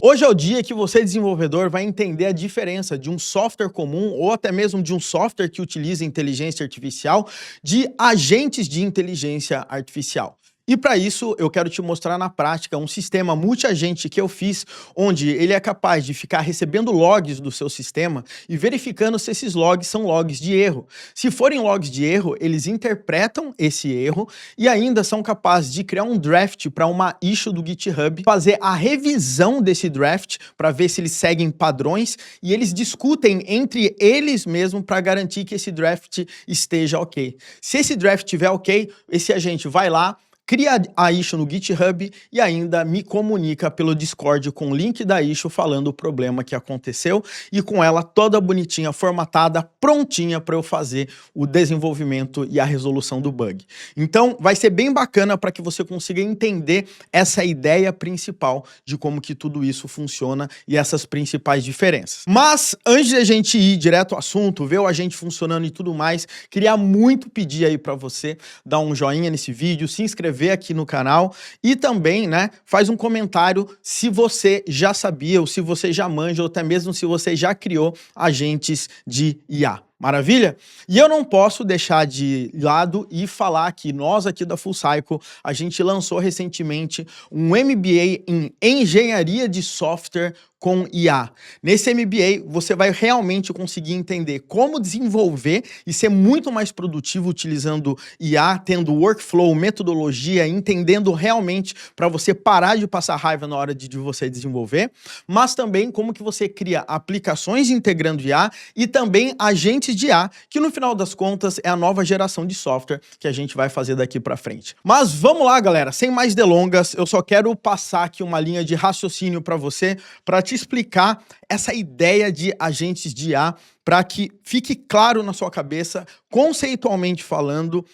Hoje é o dia que você, desenvolvedor, vai entender a diferença de um software comum ou até mesmo de um software que utiliza inteligência artificial de agentes de inteligência artificial. E para isso, eu quero te mostrar na prática um sistema multiagente que eu fiz, onde ele é capaz de ficar recebendo logs do seu sistema e verificando se esses logs são logs de erro. Se forem logs de erro, eles interpretam esse erro e ainda são capazes de criar um draft para uma issue do GitHub, fazer a revisão desse draft para ver se eles seguem padrões e eles discutem entre eles mesmos para garantir que esse draft esteja ok. Se esse draft estiver ok, esse agente vai lá, cria a issue no GitHub e ainda me comunica pelo Discord com o link da issue falando o problema que aconteceu e com ela toda bonitinha, formatada, prontinha para eu fazer o desenvolvimento e a resolução do bug. Então vai ser bem bacana para que você consiga entender essa ideia principal de como que tudo isso funciona e essas principais diferenças. Mas antes de a gente ir direto ao assunto, ver o agente funcionando e tudo mais, queria muito pedir aí para você dar um joinha nesse vídeo, se inscrever aqui no canal e também, né, faz um comentário se você já sabia ou se você já manja ou até mesmo se você já criou agentes de IA. Maravilha? E eu não posso deixar de lado e falar que nós aqui da Full Cycle, a gente lançou recentemente um MBA em Engenharia de Software com IA. Nesse MBA, você vai realmente conseguir entender como desenvolver e ser muito mais produtivo utilizando IA, tendo workflow, metodologia, entendendo realmente para você parar de passar raiva na hora de você desenvolver, mas também como que você cria aplicações integrando IA e também agentes de IA, que no final das contas é a nova geração de software que a gente vai fazer daqui para frente. Mas vamos lá, galera, sem mais delongas, eu só quero passar aqui uma linha de raciocínio para você, para te explicar essa ideia de agentes de IA, para que fique claro na sua cabeça, conceitualmente falando,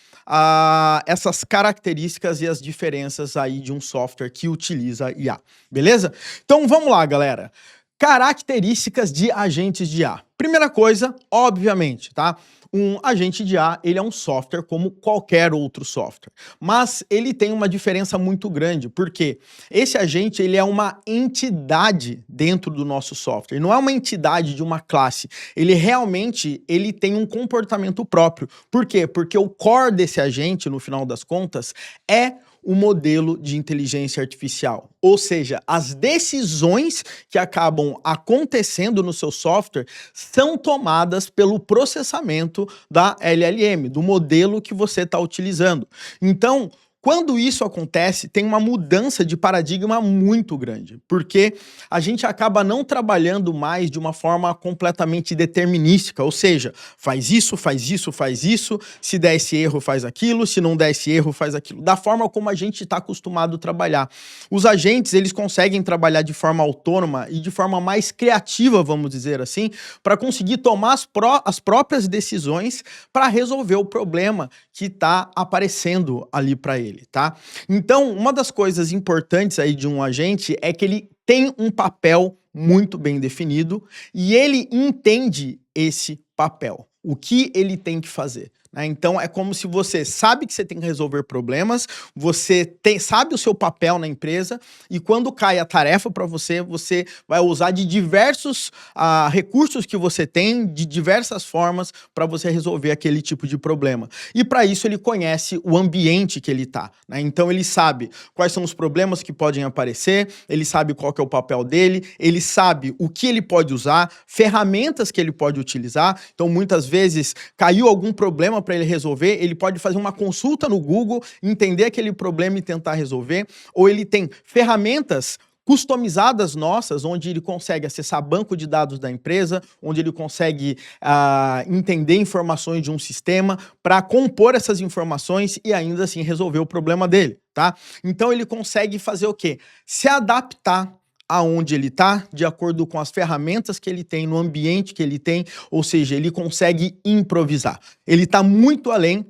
essas características e as diferenças aí de um software que utiliza IA, beleza? Então vamos lá, galera. Características de agentes de IA. Primeira coisa, obviamente, tá? Um agente de IA, ele é um software como qualquer outro software, mas ele tem uma diferença muito grande, porque esse agente, ele é uma entidade dentro do nosso software, não é uma entidade de uma classe, ele realmente, ele tem um comportamento próprio. Por quê? Porque o core desse agente, no final das contas, é o modelo de inteligência artificial. Ou seja, as decisões que acabam acontecendo no seu software são tomadas pelo processamento da LLM, do modelo que você está utilizando. Então, quando isso acontece, tem uma mudança de paradigma muito grande, porque a gente acaba não trabalhando mais de uma forma completamente determinística, ou seja, faz isso, faz isso, faz isso, se der esse erro, faz aquilo, se não der esse erro, faz aquilo, da forma como a gente está acostumado a trabalhar. Os agentes, eles conseguem trabalhar de forma autônoma e de forma mais criativa, vamos dizer assim, para conseguir tomar as próprias decisões para resolver o problema que está aparecendo ali para ele. Tá? Então, uma das coisas importantes aí de um agente é que ele tem um papel muito bem definido e ele entende esse papel, o que ele tem que fazer. Então, é como se você sabe que você tem que resolver problemas, você sabe o seu papel na empresa e quando cai a tarefa para você, você vai usar de diversos recursos que você tem, de diversas formas para você resolver aquele tipo de problema. E para isso ele conhece o ambiente que ele está. Então, ele sabe quais são os problemas que podem aparecer, ele sabe qual que é o papel dele, ele sabe o que ele pode usar, ferramentas que ele pode utilizar. Então, muitas vezes, caiu algum problema para ele resolver, ele pode fazer uma consulta no Google, entender aquele problema e tentar resolver, ou ele tem ferramentas customizadas nossas, onde ele consegue acessar banco de dados da empresa, onde ele consegue entender informações de um sistema para compor essas informações e ainda assim resolver o problema dele, tá? Então ele consegue fazer o quê? Se adaptar aonde ele está, de acordo com as ferramentas que ele tem, no ambiente que ele tem, ou seja, ele consegue improvisar. Ele está muito além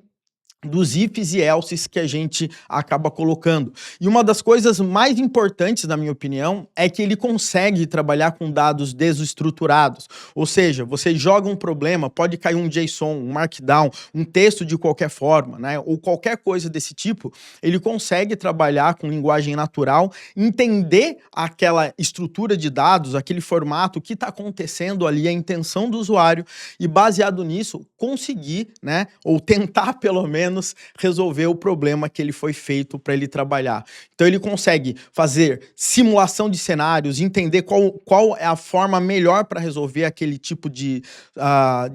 dos ifs e elses que a gente acaba colocando. E uma das coisas mais importantes, na minha opinião, é que ele consegue trabalhar com dados desestruturados. Ou seja, você joga um problema, pode cair um JSON, um Markdown, um texto de qualquer forma, né? Ou qualquer coisa desse tipo, ele consegue trabalhar com linguagem natural, entender aquela estrutura de dados, aquele formato, o que está acontecendo ali, a intenção do usuário, e baseado nisso, conseguir, né? Ou tentar pelo menos resolver o problema que ele foi feito para ele trabalhar. Então ele consegue fazer simulação de cenários, entender qual é a forma melhor para resolver aquele tipo de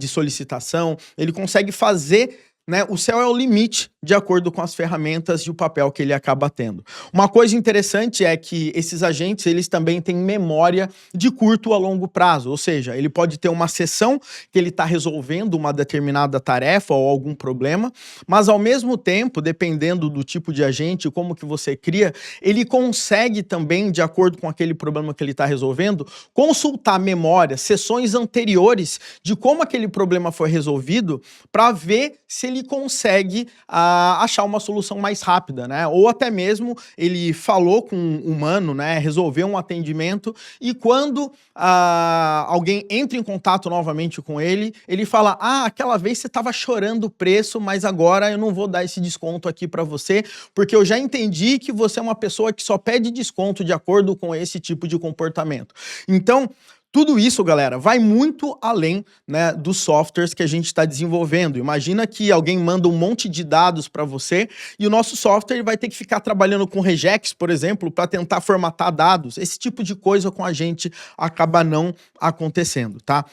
solicitação, ele consegue fazer, né, o céu é o limite de acordo com as ferramentas e o papel que ele acaba tendo. Uma coisa interessante é que esses agentes, eles também têm memória de curto a longo prazo, ou seja, ele pode ter uma sessão que ele está resolvendo uma determinada tarefa ou algum problema, mas ao mesmo tempo, dependendo do tipo de agente, como que você cria, ele consegue também, de acordo com aquele problema que ele está resolvendo, consultar memórias, sessões anteriores de como aquele problema foi resolvido para ver se ele consegue achar uma solução mais rápida, né? Ou até mesmo ele falou com um humano, né? Resolveu um atendimento e quando alguém entra em contato novamente com ele, ele fala: aquela vez você estava chorando o preço, mas agora eu não vou dar esse desconto aqui para você, porque eu já entendi que você é uma pessoa que só pede desconto de acordo com esse tipo de comportamento. Então, tudo isso, galera, vai muito além, né, dos softwares que a gente está desenvolvendo. Imagina que alguém manda um monte de dados para você e o nosso software vai ter que ficar trabalhando com regex, por exemplo, para tentar formatar dados. Esse tipo de coisa com a gente acaba não acontecendo, tá?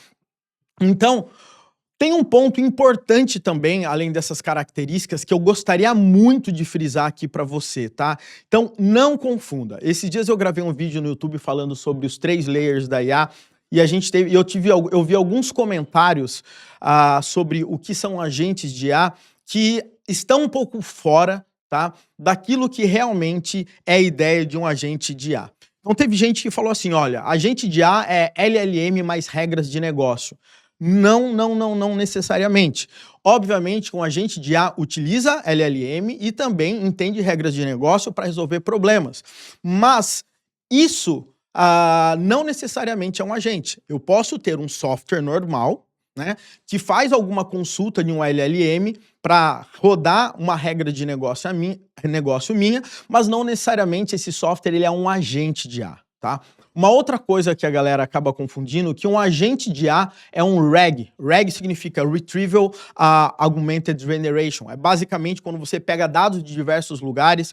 Então, tem um ponto importante também, além dessas características, que eu gostaria muito de frisar aqui para você, tá? Então, não confunda. Esses dias eu gravei um vídeo no YouTube falando sobre os 3 layers da IA e eu vi alguns comentários sobre o que são agentes de IA que estão um pouco fora, tá, daquilo que realmente é a ideia de um agente de IA. Então, teve gente que falou assim: olha, agente de IA é LLM mais regras de negócio. Não necessariamente. Obviamente, um agente de IA utiliza LLM e também entende regras de negócio para resolver problemas. Mas isso não necessariamente é um agente. Eu posso ter um software normal, né, que faz alguma consulta de um LLM para rodar uma regra de negócio minha, mas não necessariamente esse software ele é um agente de IA, tá? Uma outra coisa que a galera acaba confundindo, que um agente de IA é um RAG. RAG significa Retrieval Augmented Generation. É basicamente quando você pega dados de diversos lugares,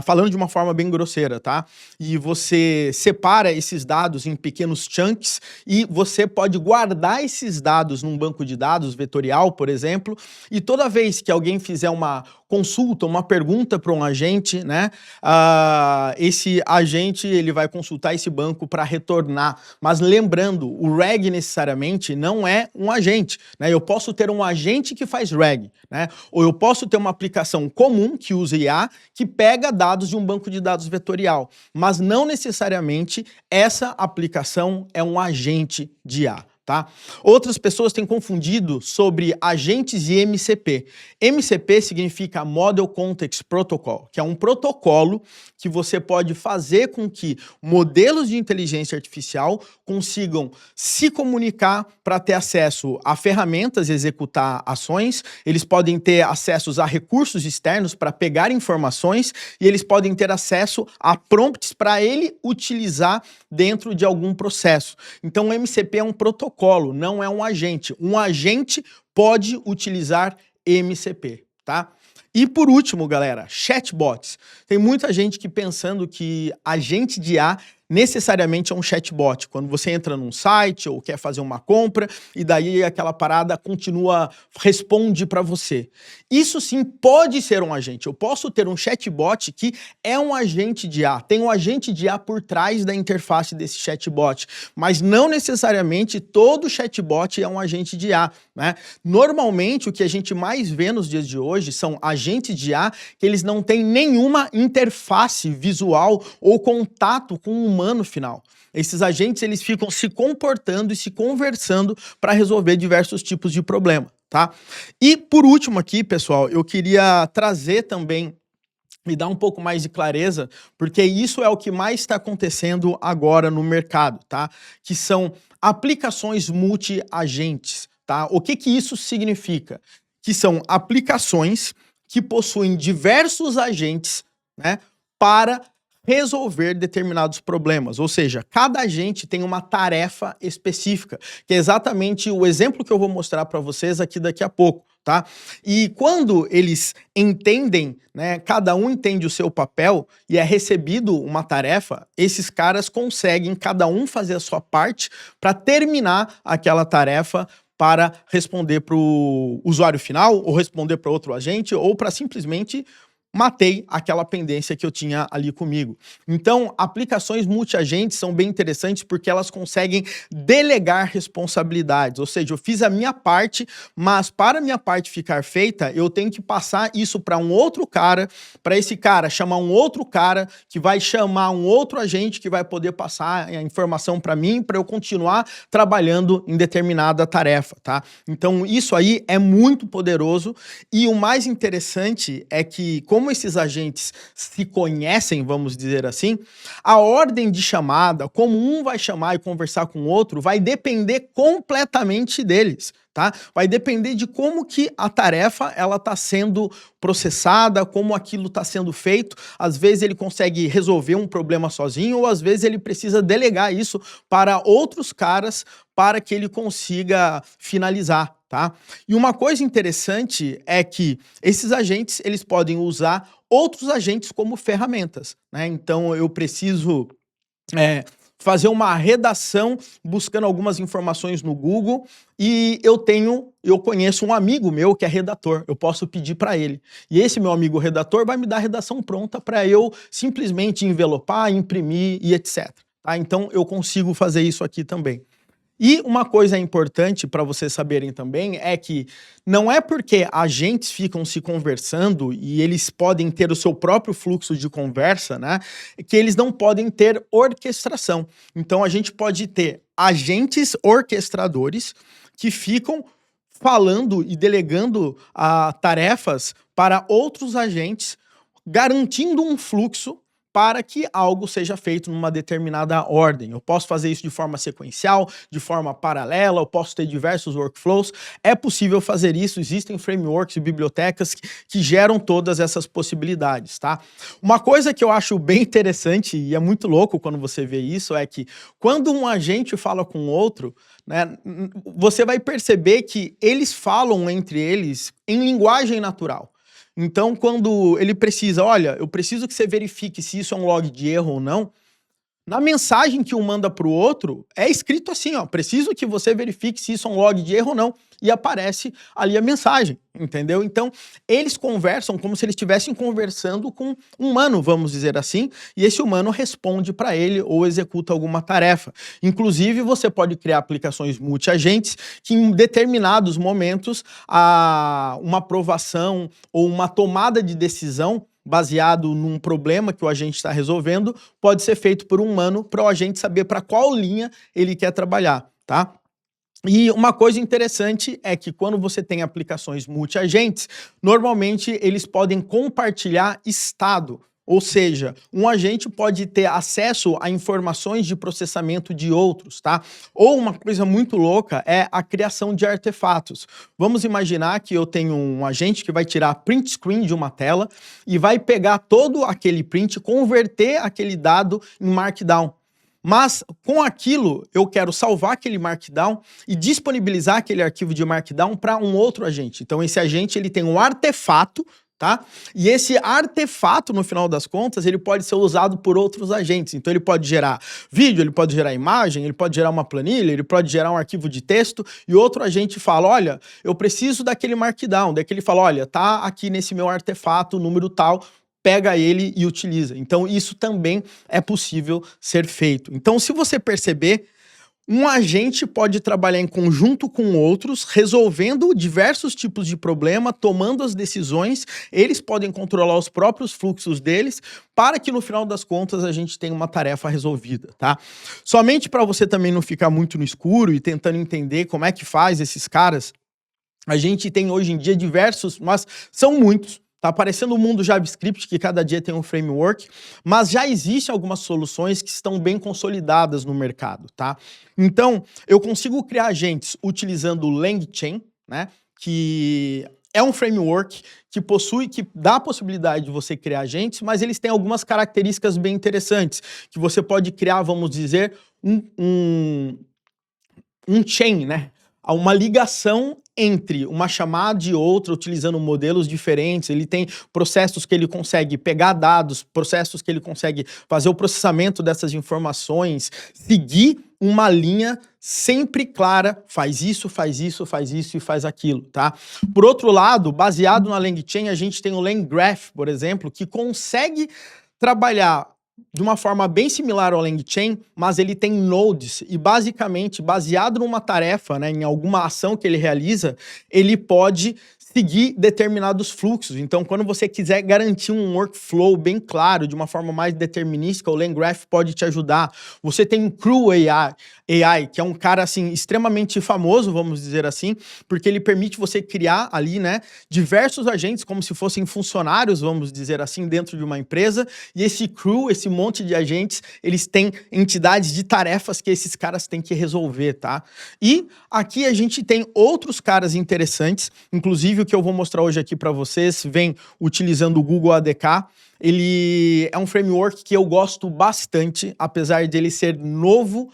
falando de uma forma bem grosseira, tá? E você separa esses dados em pequenos chunks e você pode guardar esses dados num banco de dados vetorial, por exemplo, e toda vez que alguém fizer uma consulta, uma pergunta para um agente, né? Esse agente ele vai consultar esse banco para retornar. Mas lembrando, o RAG necessariamente não é um agente, né? Eu posso ter um agente que faz RAG, né? Ou eu posso ter uma aplicação comum que usa IA que pega dados de um banco de dados vetorial, mas não necessariamente essa aplicação é um agente de IA. Tá? Outras pessoas têm confundido sobre agentes e MCP. MCP significa Model Context Protocol, que é um protocolo que você pode fazer com que modelos de inteligência artificial consigam se comunicar para ter acesso a ferramentas e executar ações, eles podem ter acessos a recursos externos para pegar informações e eles podem ter acesso a prompts para ele utilizar dentro de algum processo. Então o MCP é um protocolo, não é um agente. Um agente pode utilizar MCP, tá? E por último, galera, chatbots. Tem muita gente que pensando que agente de IA necessariamente é um chatbot. Quando você entra num site ou quer fazer uma compra e daí aquela parada responde para você. Isso sim pode ser um agente. Eu posso ter um chatbot que é um agente de IA. Tem um agente de IA por trás da interface desse chatbot, mas não necessariamente todo chatbot é um agente de IA, né? Normalmente o que a gente mais vê nos dias de hoje são agentes de IA que eles não têm nenhuma interface visual ou contato com o humano final. Esses agentes eles ficam se comportando e se conversando para resolver diversos tipos de problema, tá? E por último aqui, pessoal, eu queria trazer também me dar um pouco mais de clareza, porque isso é o que mais está acontecendo agora no mercado, tá? Que são aplicações multi-agentes, tá? O que que isso significa? Que são aplicações que possuem diversos agentes, né, para resolver determinados problemas, ou seja, cada agente tem uma tarefa específica, que é exatamente o exemplo que eu vou mostrar para vocês aqui daqui a pouco, tá? E quando eles entendem, né, cada um entende o seu papel e é recebido uma tarefa, esses caras conseguem cada um fazer a sua parte para terminar aquela tarefa para responder para o usuário final, ou responder para outro agente, ou para simplesmente matei aquela pendência que eu tinha ali comigo. Então, aplicações multiagentes são bem interessantes porque elas conseguem delegar responsabilidades, ou seja, eu fiz a minha parte, mas para a minha parte ficar feita, eu tenho que passar isso para um outro cara, para esse cara chamar um outro cara, que vai chamar um outro agente que vai poder passar a informação para mim, para eu continuar trabalhando em determinada tarefa, tá? Então, isso aí é muito poderoso e o mais interessante é que, como esses agentes se conhecem, vamos dizer assim, a ordem de chamada, como um vai chamar e conversar com o outro, vai depender completamente deles, tá? Vai depender de como que a tarefa ela está sendo processada, como aquilo está sendo feito. Às vezes ele consegue resolver um problema sozinho, ou às vezes ele precisa delegar isso para outros caras para que ele consiga finalizar. Tá? E uma coisa interessante é que esses agentes eles podem usar outros agentes como ferramentas, né? Então eu preciso fazer uma redação buscando algumas informações no Google e eu conheço um amigo meu que é redator, eu posso pedir para ele. E esse meu amigo redator vai me dar a redação pronta para eu simplesmente envelopar, imprimir e etc. Tá? Então eu consigo fazer isso aqui também. E uma coisa importante para vocês saberem também é que não é porque agentes ficam se conversando e eles podem ter o seu próprio fluxo de conversa, né, que eles não podem ter orquestração. Então a gente pode ter agentes orquestradores que ficam falando e delegando tarefas para outros agentes, garantindo um fluxo para que algo seja feito numa determinada ordem. Eu posso fazer isso de forma sequencial, de forma paralela, eu posso ter diversos workflows. É possível fazer isso, existem frameworks e bibliotecas que geram todas essas possibilidades, tá? Uma coisa que eu acho bem interessante, e é muito louco quando você vê isso, é que quando um agente fala com outro, né, você vai perceber que eles falam entre eles em linguagem natural. Então, quando ele precisa, olha, eu preciso que você verifique se isso é um log de erro ou não, na mensagem que um manda para o outro, é escrito assim, ó, preciso que você verifique se isso é um log de erro ou não, e aparece ali a mensagem, entendeu? Então, eles conversam como se eles estivessem conversando com um humano, vamos dizer assim, e esse humano responde para ele ou executa alguma tarefa. Inclusive, você pode criar aplicações multi-agentes que em determinados momentos uma aprovação ou uma tomada de decisão baseado num problema que o agente está resolvendo, pode ser feito por um humano para o agente saber para qual linha ele quer trabalhar, tá? E uma coisa interessante é que quando você tem aplicações multi-agentes, normalmente eles podem compartilhar estado. Ou seja, um agente pode ter acesso a informações de processamento de outros, tá? Ou uma coisa muito louca é a criação de artefatos. Vamos imaginar que eu tenho um agente que vai tirar print screen de uma tela e vai pegar todo aquele print, converter aquele dado em Markdown. Mas com aquilo eu quero salvar aquele Markdown e disponibilizar aquele arquivo de Markdown para um outro agente. Então esse agente ele tem um artefato, tá? E esse artefato, no final das contas, ele pode ser usado por outros agentes. Então ele pode gerar vídeo, ele pode gerar imagem, ele pode gerar uma planilha, ele pode gerar um arquivo de texto e outro agente fala, olha, eu preciso daquele Markdown. Daí que ele fala, olha, tá aqui nesse meu artefato, número tal, pega ele e utiliza. Então isso também é possível ser feito. Então se você perceber, um agente pode trabalhar em conjunto com outros, resolvendo diversos tipos de problema, tomando as decisões, eles podem controlar os próprios fluxos deles, para que no final das contas a gente tenha uma tarefa resolvida, tá? Somente para você também não ficar muito no escuro e tentando entender como é que faz esses caras A gente tem hoje em dia diversos, mas são muitos. Tá aparecendo o mundo JavaScript, que cada dia tem um framework, mas já existem algumas soluções que estão bem consolidadas no mercado, tá? Então, eu consigo criar agentes utilizando o LangChain, né? Que é um framework que dá a possibilidade de você criar agentes, mas eles têm algumas características bem interessantes, que você pode criar, vamos dizer, um chain, né? Há uma ligação entre uma chamada e outra, utilizando modelos diferentes. Ele tem processos que ele consegue pegar dados, processos que ele consegue fazer o processamento dessas informações, seguir uma linha sempre clara, faz isso, faz isso, faz isso e faz aquilo, tá? Por outro lado, baseado na LangChain, a gente tem o LangGraph, por exemplo, que consegue trabalhar de uma forma bem similar ao LangChain, mas ele tem nodes e basicamente, baseado numa tarefa, né, em alguma ação que ele realiza, ele pode seguir determinados fluxos. Então, quando você quiser garantir um workflow bem claro, de uma forma mais determinística, o LangGraph pode te ajudar. Você tem o Crew AI, que é um cara assim extremamente famoso, vamos dizer assim, porque ele permite você criar ali, né, diversos agentes como se fossem funcionários, vamos dizer assim, dentro de uma empresa, e esse Crew, esse monte de agentes, eles têm entidades de tarefas que esses caras têm que resolver, tá? E aqui a gente tem outros caras interessantes, inclusive o que eu vou mostrar hoje aqui para vocês vem utilizando o Google ADK. Ele é um framework que eu gosto bastante, apesar de ele ser novo,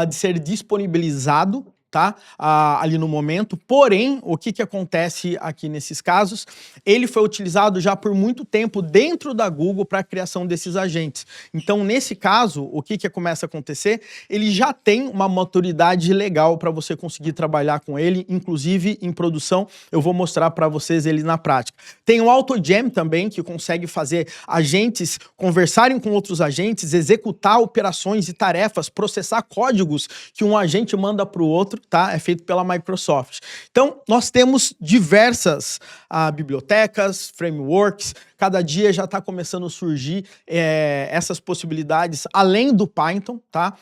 de ser disponibilizado, tá? Ali no momento. Porém, o que acontece aqui nesses casos? Ele foi utilizado já por muito tempo dentro da Google para a criação desses agentes. Então, nesse caso, o que começa a acontecer? Ele já tem uma maturidade legal para você conseguir trabalhar com ele, inclusive em produção. Eu vou mostrar para vocês ele na prática. Tem o AutoGem também, que consegue fazer agentes conversarem com outros agentes, executar operações e tarefas, processar códigos que um agente manda para o outro, tá? É feito pela Microsoft. Então, nós temos diversas bibliotecas, frameworks, cada dia já está começando a surgir essas possibilidades, além do Python, tá?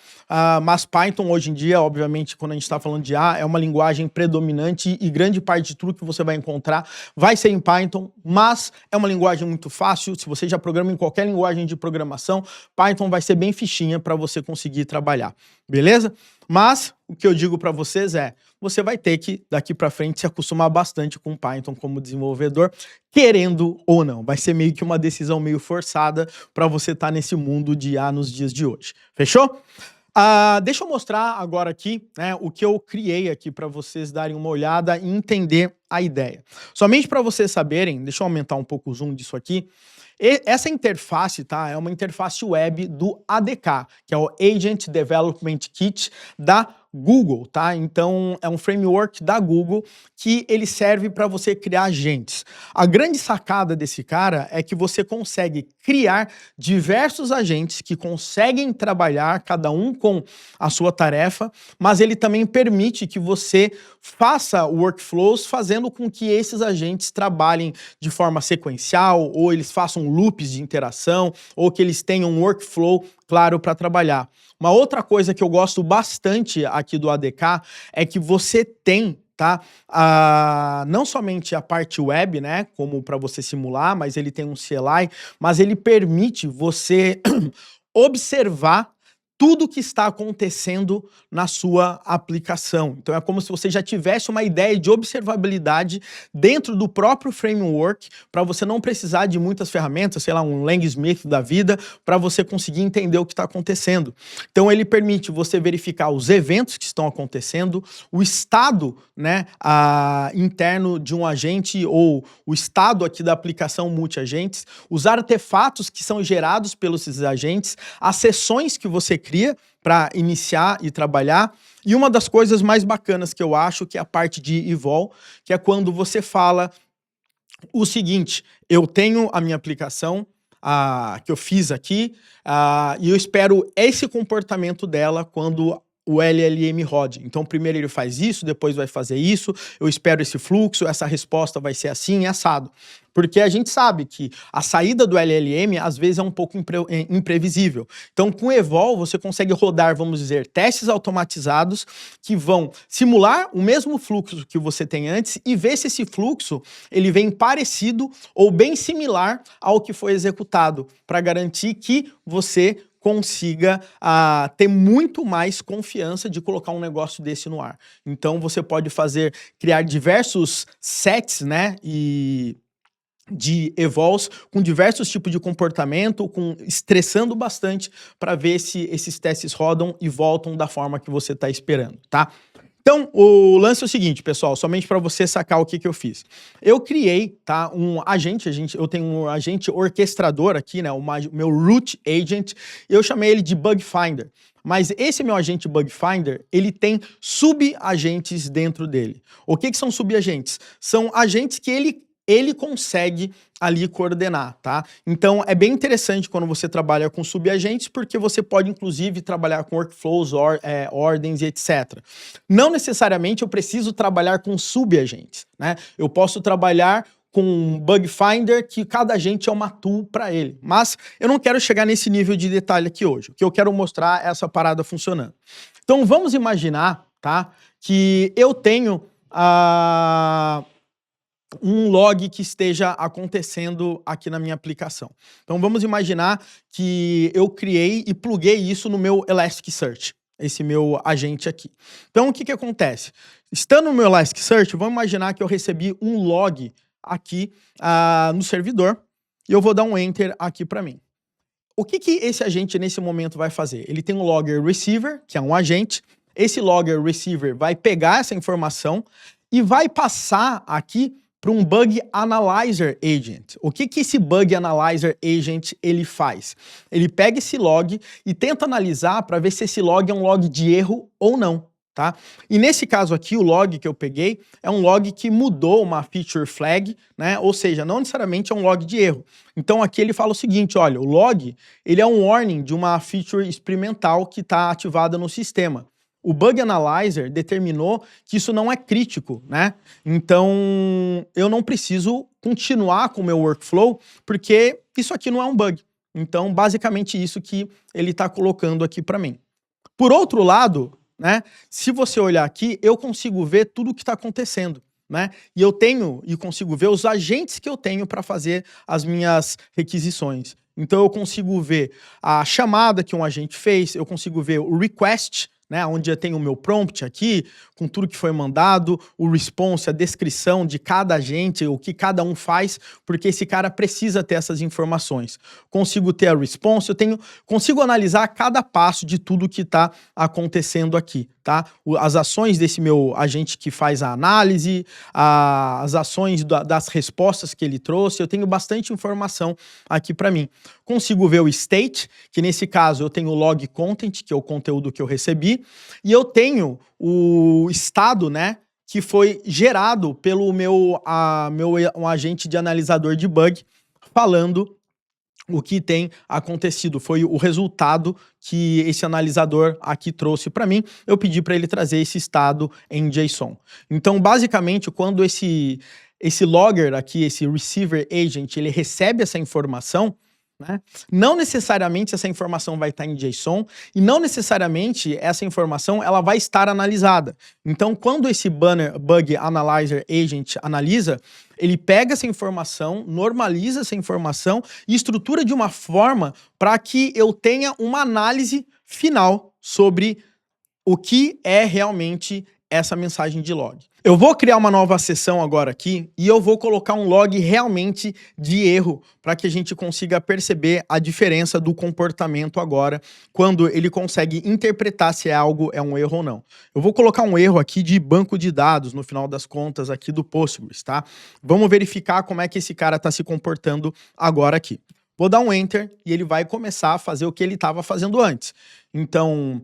Mas Python, hoje em dia, obviamente, quando a gente está falando de A, é uma linguagem predominante e grande parte de tudo que você vai encontrar vai ser em Python, mas é uma linguagem muito fácil. Se você já programa em qualquer linguagem de programação, Python vai ser bem fichinha para você conseguir trabalhar, beleza? Mas o que eu digo para vocês é, você vai ter que, daqui para frente, se acostumar bastante com Python como desenvolvedor, querendo ou não. Vai ser meio que uma decisão meio forçada para você estar nesse mundo de IA nos dias de hoje. Fechou? Deixa eu mostrar agora aqui, né, o que eu criei aqui para vocês darem uma olhada e entender a ideia. Somente para vocês saberem, deixa eu aumentar um pouco o zoom disso aqui. Essa interface, tá, é uma interface web do ADK, que é o Agent Development Kit da Google, tá? Então, é um framework da Google que ele serve para você criar agentes. A grande sacada desse cara é que você consegue criar diversos agentes que conseguem trabalhar, cada um com a sua tarefa, mas ele também permite que você faça workflows fazendo com que esses agentes trabalhem de forma sequencial, ou eles façam loops de interação, ou que eles tenham um workflow claro para trabalhar. Uma outra coisa que eu gosto bastante aqui do ADK é que você tem, tá, não somente a parte web, né, como para você simular, mas ele tem um CLI, mas ele permite você observar tudo que está acontecendo na sua aplicação. Então é como se você já tivesse uma ideia de observabilidade dentro do próprio framework, para você não precisar de muitas ferramentas, sei lá, um Langsmith da vida, para você conseguir entender o que está acontecendo. Então ele permite você verificar os eventos que estão acontecendo, o estado, né, interno de um agente ou o estado aqui da aplicação multi-agentes, os artefatos que são gerados pelos agentes, as sessões que você cria para iniciar e trabalhar. E uma das coisas mais bacanas que eu acho que é a parte de Evol, que é quando você fala o seguinte: eu tenho a minha aplicação que eu fiz aqui e eu espero esse comportamento dela quando o LLM rode. Então, primeiro ele faz isso, depois vai fazer isso, eu espero esse fluxo, essa resposta vai ser assim, assado. Porque a gente sabe que a saída do LLM, às vezes, é um pouco imprevisível. Então, com o Evol, você consegue rodar, vamos dizer, testes automatizados que vão simular o mesmo fluxo que você tem antes e ver se esse fluxo ele vem parecido ou bem similar ao que foi executado, para garantir que você consiga ter muito mais confiança de colocar um negócio desse no ar. Então, você pode criar diversos sets, né, de evols com diversos tipos de comportamento, estressando bastante para ver se esses testes rodam e voltam da forma que você está esperando, tá? Então, o lance é o seguinte, pessoal, somente para você sacar o que eu fiz. Eu criei, tá, um agente, eu tenho um agente orquestrador aqui, né, o meu root agent, eu chamei ele de Bug Finder. Mas esse meu agente Bug Finder, ele tem subagentes dentro dele. O que são subagentes? São agentes que ele consegue ali coordenar, tá? Então, é bem interessante quando você trabalha com subagentes, porque você pode, inclusive, trabalhar com workflows, ordens e etc. Não necessariamente eu preciso trabalhar com subagentes, né? Eu posso trabalhar com um Bug Finder que cada agente é uma tool para ele. Mas eu não quero chegar nesse nível de detalhe aqui hoje. O que eu quero mostrar é essa parada funcionando. Então, vamos imaginar, tá, que eu tenho um log que esteja acontecendo aqui na minha aplicação. Então vamos imaginar que eu criei e pluguei isso no meu Elasticsearch, esse meu agente aqui. Então o que acontece? Estando no meu Elasticsearch, vamos imaginar que eu recebi um log aqui no servidor e eu vou dar um Enter aqui para mim. O que esse agente nesse momento vai fazer? Ele tem um logger receiver, que é um agente. Esse logger receiver vai pegar essa informação e vai passar aqui para um Bug Analyzer Agent. O que esse Bug Analyzer Agent ele faz? Ele pega esse log e tenta analisar para ver se esse log é um log de erro ou não, tá? E nesse caso aqui, o log que eu peguei é um log que mudou uma feature flag, né? Ou seja, não necessariamente é um log de erro. Então aqui ele fala o seguinte, olha, o log ele é um warning de uma feature experimental que está ativada no sistema. O Bug Analyzer determinou que isso não é crítico, né? Então, eu não preciso continuar com o meu workflow, porque isso aqui não é um bug. Então, basicamente isso que ele está colocando aqui para mim. Por outro lado, né, se você olhar aqui, eu consigo ver tudo o que está acontecendo, né? E consigo ver os agentes que eu tenho para fazer as minhas requisições. Então, eu consigo ver a chamada que um agente fez, eu consigo ver o request, né, onde eu tenho o meu prompt aqui, com tudo que foi mandado, o response, a descrição de cada agente, o que cada um faz, porque esse cara precisa ter essas informações. Consigo ter a response, consigo analisar cada passo de tudo que está acontecendo aqui, tá? As ações desse meu agente que faz a análise, as ações das respostas que ele trouxe, eu tenho bastante informação aqui para mim. Consigo ver o state, que nesse caso eu tenho o log content, que é o conteúdo que eu recebi, e eu tenho o estado, né, que foi gerado pelo um agente de analisador de bug, falando o que tem acontecido. Foi o resultado que esse analisador aqui trouxe para mim. Eu pedi para ele trazer esse estado em JSON. Então, basicamente, quando esse logger aqui, esse receiver agent, ele recebe essa informação, né? Não necessariamente essa informação vai estar em JSON e não necessariamente essa informação ela vai estar analisada. Então, quando esse Bug Analyzer Agent analisa, ele pega essa informação, normaliza essa informação e estrutura de uma forma para que eu tenha uma análise final sobre o que é realmente essa mensagem de log. Eu vou criar uma nova seção agora aqui e eu vou colocar um log realmente de erro para que a gente consiga perceber a diferença do comportamento agora quando ele consegue interpretar se algo é um erro ou não. Eu vou colocar um erro aqui de banco de dados no final das contas aqui do Postgres, tá? Vamos verificar como é que esse cara está se comportando agora aqui. Vou dar um Enter e ele vai começar a fazer o que ele estava fazendo antes. Então,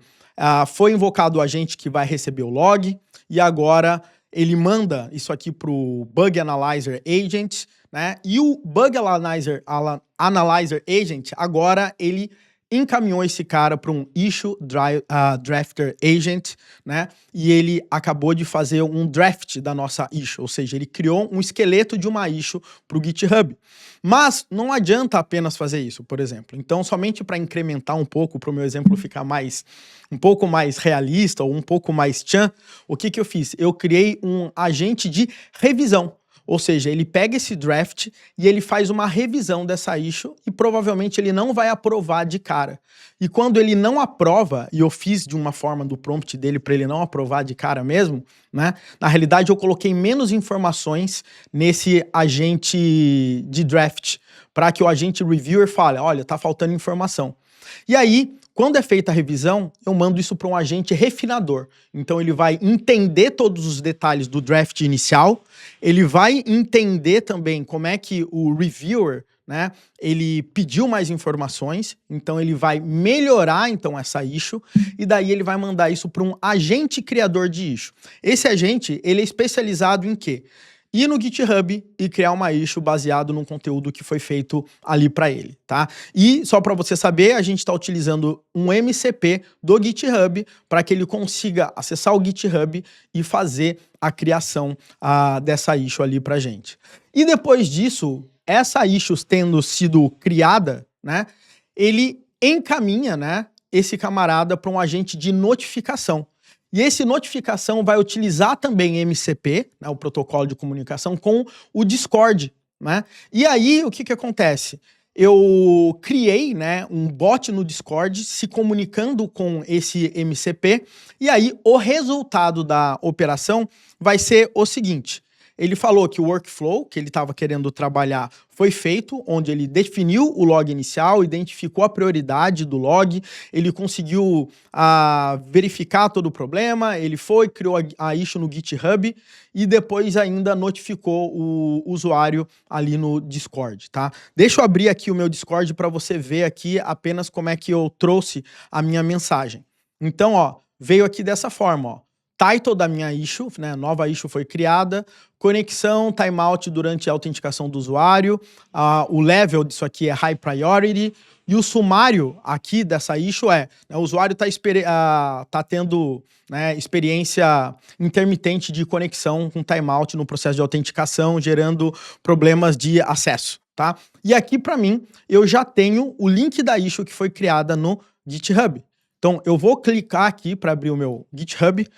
foi invocado o agente que vai receber o log e agora ele manda isso aqui para o Bug Analyzer Agent, né? E o Bug Analyzer Agent, agora ele encaminhou esse cara para um drafter agent, né? E ele acabou de fazer um draft da nossa issue, ou seja, ele criou um esqueleto de uma issue para o GitHub. Mas não adianta apenas fazer isso, por exemplo. Então, somente para incrementar um pouco, para o meu exemplo ficar um pouco mais realista ou um pouco mais tchan, o que eu fiz? Eu criei um agente de revisão. Ou seja, ele pega esse draft e ele faz uma revisão dessa issue e provavelmente ele não vai aprovar de cara. E quando ele não aprova, e eu fiz de uma forma do prompt dele para ele não aprovar de cara mesmo, né? Na realidade eu coloquei menos informações nesse agente de draft para que o agente reviewer fale, olha, tá faltando informação. E aí, quando é feita a revisão, eu mando isso para um agente refinador. Então ele vai entender todos os detalhes do draft inicial, ele vai entender também como é que o reviewer, né, ele pediu mais informações, então ele vai melhorar então essa issue e daí ele vai mandar isso para um agente criador de issue. Esse agente, ele é especializado em quê? Ir no GitHub e criar uma issue baseado num conteúdo que foi feito ali para ele, tá? E só para você saber, a gente está utilizando um MCP do GitHub para que ele consiga acessar o GitHub e fazer a criação dessa issue ali pra gente. E depois disso, essa issue tendo sido criada, né, ele encaminha, né, esse camarada para um agente de notificação. E esse notificação vai utilizar também MCP, né, o protocolo de comunicação, com o Discord, né? E aí, o que acontece? Eu criei, né, um bot no Discord se comunicando com esse MCP, e aí o resultado da operação vai ser o seguinte. Ele falou que o workflow que ele estava querendo trabalhar foi feito, onde ele definiu o log inicial, identificou a prioridade do log, ele conseguiu verificar todo o problema, ele criou a issue no GitHub e depois ainda notificou o usuário ali no Discord, tá? Deixa eu abrir aqui o meu Discord para você ver aqui apenas como é que eu trouxe a minha mensagem. Então, ó, veio aqui dessa forma, ó. Title da minha issue, né? Nova issue foi criada, conexão, timeout durante a autenticação do usuário, o level disso aqui é high priority, e o sumário aqui dessa issue né, o usuário tá tendo, né, experiência intermitente de conexão com timeout no processo de autenticação, gerando problemas de acesso, tá? E aqui para mim, eu já tenho o link da issue que foi criada no GitHub. Então, eu vou clicar aqui para abrir o meu GitHub,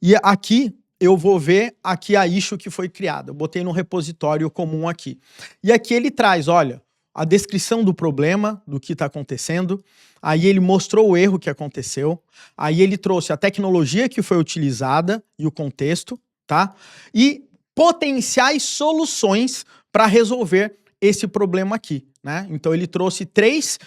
e aqui eu vou ver aqui a issue que foi criada. Eu botei no repositório comum aqui. E aqui ele traz, olha, a descrição do problema, do que está acontecendo. Aí ele mostrou o erro que aconteceu. Aí ele trouxe a tecnologia que foi utilizada e o contexto, tá? E potenciais soluções para resolver esse problema aqui, né? Então ele trouxe 3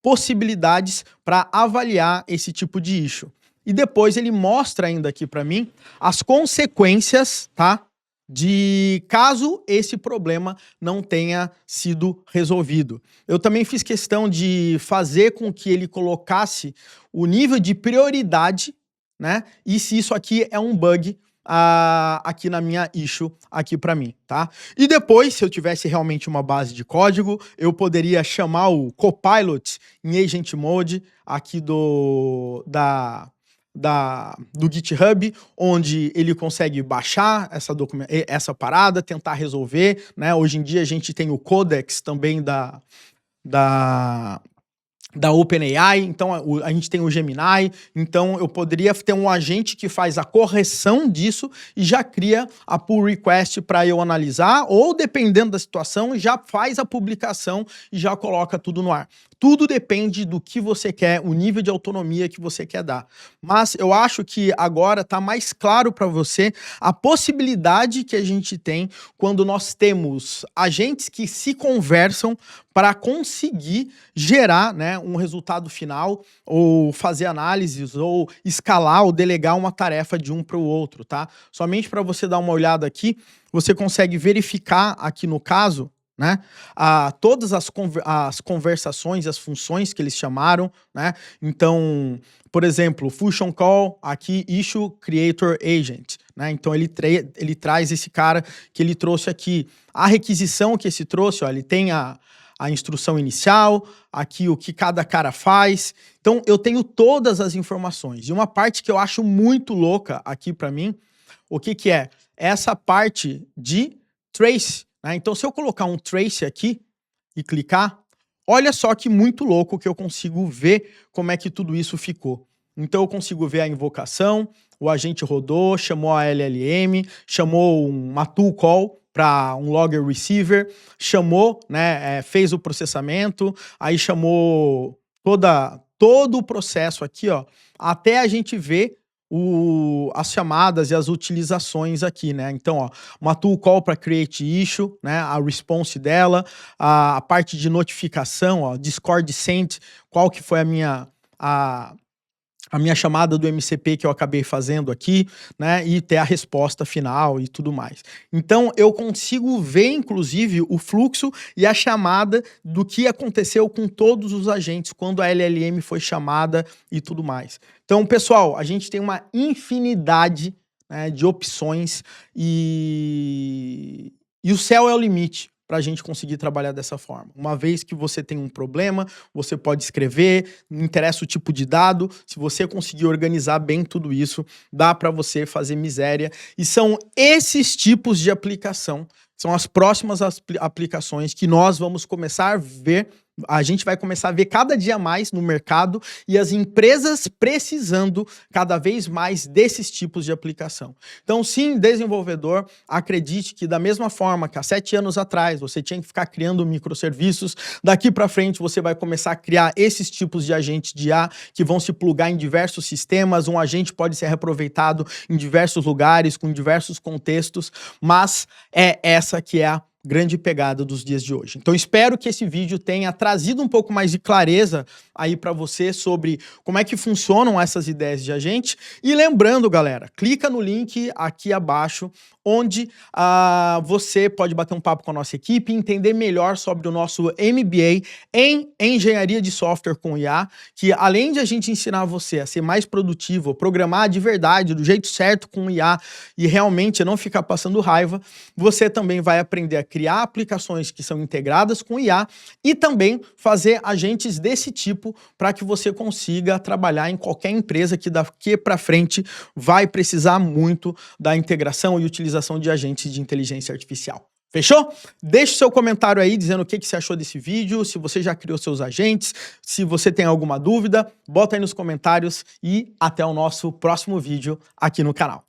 possibilidades para avaliar esse tipo de issue. E depois ele mostra ainda aqui para mim as consequências, tá? De caso esse problema não tenha sido resolvido. Eu também fiz questão de fazer com que ele colocasse o nível de prioridade, né? E se isso aqui é um bug aqui na minha issue, aqui para mim, tá? E depois, se eu tivesse realmente uma base de código, eu poderia chamar o Copilot em Agent Mode aqui do GitHub, onde ele consegue baixar essa parada, tentar resolver, né? Hoje em dia a gente tem o Codex também da OpenAI, então a gente tem o Gemini, então eu poderia ter um agente que faz a correção disso e já cria a pull request para eu analisar, ou dependendo da situação, já faz a publicação e já coloca tudo no ar. Tudo depende do que você quer, o nível de autonomia que você quer dar. Mas eu acho que agora está mais claro para você a possibilidade que a gente tem quando nós temos agentes que se conversam para conseguir gerar, né, um resultado final, ou fazer análises, ou escalar, ou delegar uma tarefa de um para o outro, tá? Somente para você dar uma olhada aqui, você consegue verificar aqui no caso, né, todas as conversações, as funções que eles chamaram, né? Então, por exemplo, function call, aqui issue creator agent, né? Então ele traz esse cara que ele trouxe aqui. A requisição que esse trouxe, ó, ele tem a instrução inicial, aqui o que cada cara faz. Então eu tenho todas as informações. E uma parte que eu acho muito louca aqui para mim, o que que é? Essa parte de trace, né? Então se eu colocar um trace aqui e clicar, olha só que muito louco que eu consigo ver como é que tudo isso ficou. Então eu consigo ver a invocação, o agente rodou, chamou a LLM, chamou uma tool call para um logger receiver, chamou, né, fez o processamento, aí chamou todo o processo aqui, ó, até a gente ver as chamadas e as utilizações aqui, né? Então, ó, uma tool call para create issue, né? A response dela, a parte de notificação, ó, Discord sent, qual que foi a minha chamada do MCP que eu acabei fazendo aqui, né, e ter a resposta final e tudo mais. Então, eu consigo ver, inclusive, o fluxo e a chamada do que aconteceu com todos os agentes quando a LLM foi chamada e tudo mais. Então, pessoal, a gente tem uma infinidade, né, de opções e o céu é o limite para a gente conseguir trabalhar dessa forma. Uma vez que você tem um problema, você pode escrever, não interessa o tipo de dado, se você conseguir organizar bem tudo isso, dá para você fazer miséria. E são esses tipos de aplicação, são as próximas aplicações que nós vamos começar a ver. A gente vai começar a ver cada dia mais no mercado e as empresas precisando cada vez mais desses tipos de aplicação. Então, sim, desenvolvedor, acredite que da mesma forma que há 7 anos atrás você tinha que ficar criando microserviços, daqui para frente você vai começar a criar esses tipos de agentes de IA que vão se plugar em diversos sistemas. Um agente pode ser reaproveitado em diversos lugares, com diversos contextos, mas é essa que é a grande pegada dos dias de hoje. Então espero que esse vídeo tenha trazido um pouco mais de clareza aí para você sobre como é que funcionam essas ideias de agente. E lembrando, galera, clica no link aqui abaixo, onde você pode bater um papo com a nossa equipe e entender melhor sobre o nosso MBA em Engenharia de Software com IA, que além de a gente ensinar você a ser mais produtivo, programar de verdade, do jeito certo com IA e realmente não ficar passando raiva, você também vai aprender a criar aplicações que são integradas com IA e também fazer agentes desse tipo para que você consiga trabalhar em qualquer empresa que daqui para frente vai precisar muito da integração e utilização de agentes de inteligência artificial. Fechou? Deixe o seu comentário aí dizendo o que você achou desse vídeo, se você já criou seus agentes, se você tem alguma dúvida, bota aí nos comentários e até o nosso próximo vídeo aqui no canal.